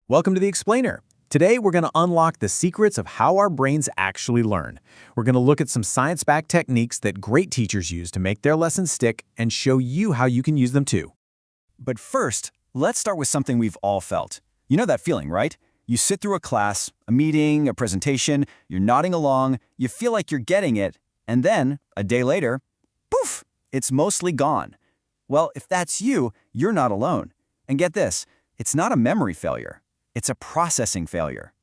Welcome to The Explainer. Today, we're going to unlock the secrets of how our brains actually learn. We're going to look at some science-backed techniques that great teachers use to make their lessons stick and show you how you can use them too. But first, let's start with something we've all felt. You know that feeling, right? You sit through a class, a meeting, a presentation, you're nodding along, you feel like you're getting it, and then, a day later, poof, it's mostly gone. Well, if that's you, you're not alone. And get this, it's not a memory failure. It's a processing failure.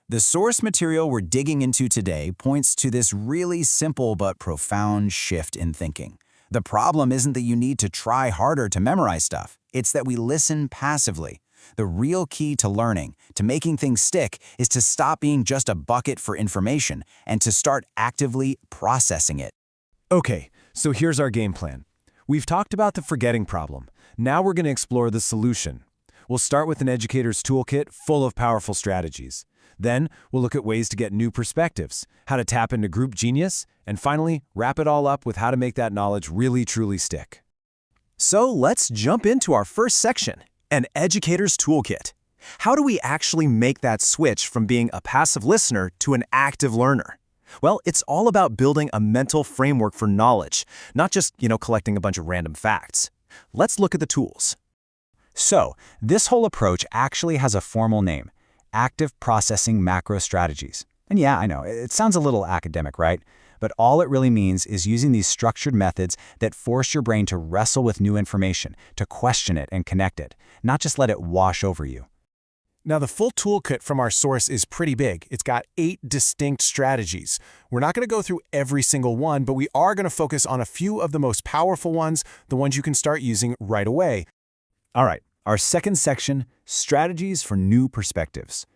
The source material we're digging into today points to this really simple but profound shift in thinking. The problem isn't that you need to try harder to memorize stuff. It's that we listen passively. The real key to learning, to making things stick, is to stop being just a bucket for information and to start actively processing it. Okay, so here's our game plan. We've talked about the forgetting problem. Now we're going to explore the solution. We'll start with an educator's toolkit full of powerful strategies. Then, we'll look at ways to get new perspectives, how to tap into group genius, and finally, wrap it all up with how to make that knowledge really truly stick. So let's jump into our first section, an educator's toolkit. How do we actually make that switch from being a passive listener to an active learner? Well, it's all about building a mental framework for knowledge, not just, collecting a bunch of random facts. Let's look at the tools. So, this whole approach actually has a formal name, Active Processing Macro Strategies. And yeah, I know, it sounds a little academic, right? But all it really means is using these structured methods that force your brain to wrestle with new information, to question it and connect it, not just let it wash over you. Now, the full toolkit from our source is pretty big. It's got 8 distinct strategies. We're not going to go through every single one, but we are going to focus on a few of the most powerful ones, the ones you can start using right away. All right, our second section, Strategies for New Perspectives.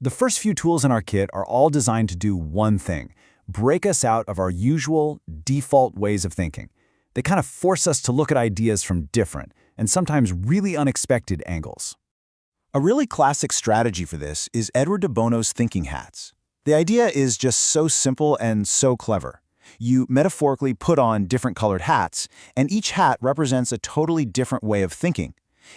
The first few tools in our kit are all designed to do one thing, break us out of our usual, default ways of thinking. They kind of force us to look at ideas from different, and sometimes really unexpected angles. A really classic strategy for this is Edward de Bono's thinking hats. The idea is just so simple and so clever. You metaphorically put on different colored hats, and each hat represents a totally different way of thinking.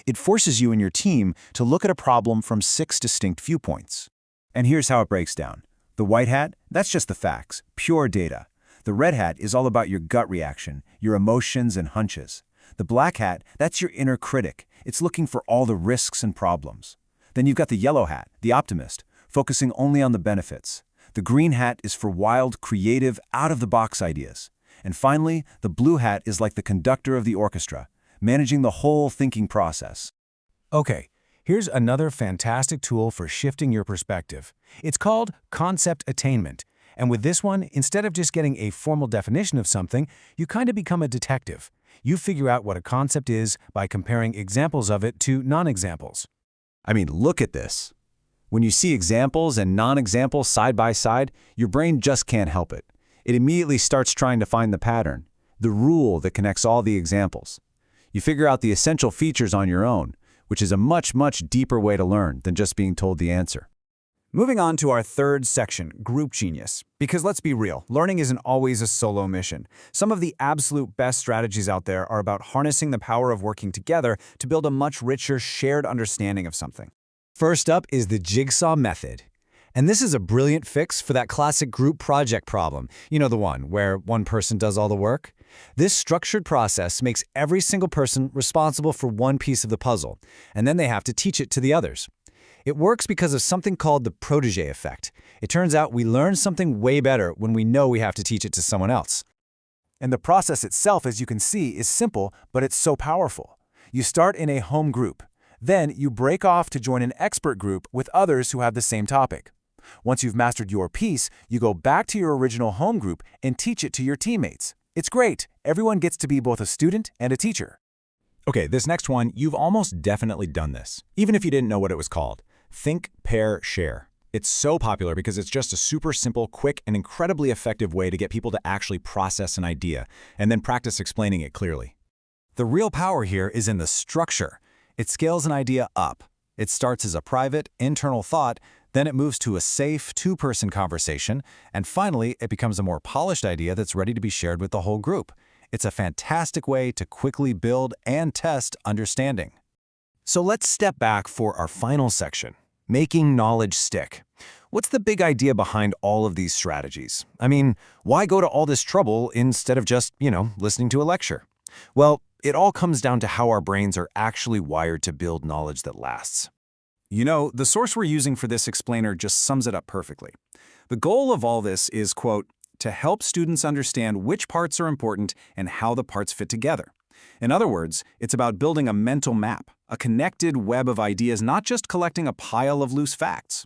It forces you and your team to look at a problem from 6 distinct viewpoints. And here's how it breaks down. The white hat, that's just the facts, pure data. The red hat is all about your gut reaction, your emotions and hunches. The black hat, that's your inner critic. It's looking for all the risks and problems. Then you've got the yellow hat, the optimist, focusing only on the benefits. The green hat is for wild, creative, out-of-the-box ideas. And finally, the blue hat is like the conductor of the orchestra, managing the whole thinking process. Okay, here's another fantastic tool for shifting your perspective. It's called concept attainment. And with this one, instead of just getting a formal definition of something, you kind of become a detective. You figure out what a concept is by comparing examples of it to non-examples. I mean, look at this. When you see examples and non-examples side by side, your brain just can't help it. It immediately starts trying to find the pattern, the rule that connects all the examples. You figure out the essential features on your own, which is a much, much deeper way to learn than just being told the answer. Moving on to our third section, Group Genius. Because let's be real, learning isn't always a solo mission. Some of the absolute best strategies out there are about harnessing the power of working together to build a much richer shared understanding of something. First up is the jigsaw method. And this is a brilliant fix for that classic group project problem. You know, the one where one person does all the work? This structured process makes every single person responsible for one piece of the puzzle, and then they have to teach it to the others. It works because of something called the protege effect. It turns out we learn something way better when we know we have to teach it to someone else. And the process itself, as you can see, is simple, but it's so powerful. You start in a home group. Then you break off to join an expert group with others who have the same topic. Once you've mastered your piece, you go back to your original home group and teach it to your teammates. It's great. Everyone gets to be both a student and a teacher. Okay, this next one, you've almost definitely done this, even if you didn't know what it was called. Think, Pair, Share. It's so popular because it's just a super simple, quick, and incredibly effective way to get people to actually process an idea and then practice explaining it clearly. The real power here is in the structure. It scales an idea up. It starts as a private, internal thought, then it moves to a safe, two-person conversation, and finally, it becomes a more polished idea that's ready to be shared with the whole group. It's a fantastic way to quickly build and test understanding. So let's step back for our final section. Making knowledge stick. What's the big idea behind all of these strategies? I mean, why go to all this trouble instead of just, listening to a lecture? Well, it all comes down to how our brains are actually wired to build knowledge that lasts. The source we're using for this explainer just sums it up perfectly. The goal of all this is, quote, to help students understand which parts are important and how the parts fit together. In other words, it's about building a mental map, a connected web of ideas, not just collecting a pile of loose facts.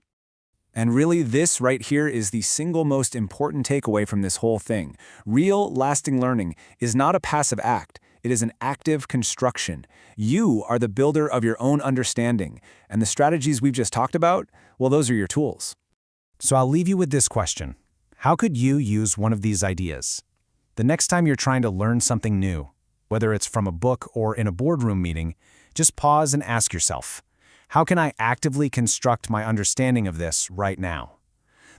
And really, this right here is the single most important takeaway from this whole thing. Real, lasting learning is not a passive act. It is an active construction. You are the builder of your own understanding, and the strategies we've just talked about, well, those are your tools. So I'll leave you with this question. How could you use one of these ideas? The next time you're trying to learn something new, whether it's from a book or in a boardroom meeting, just pause and ask yourself, how can I actively construct my understanding of this right now?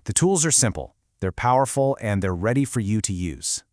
The tools are simple, they're powerful, and they're ready for you to use.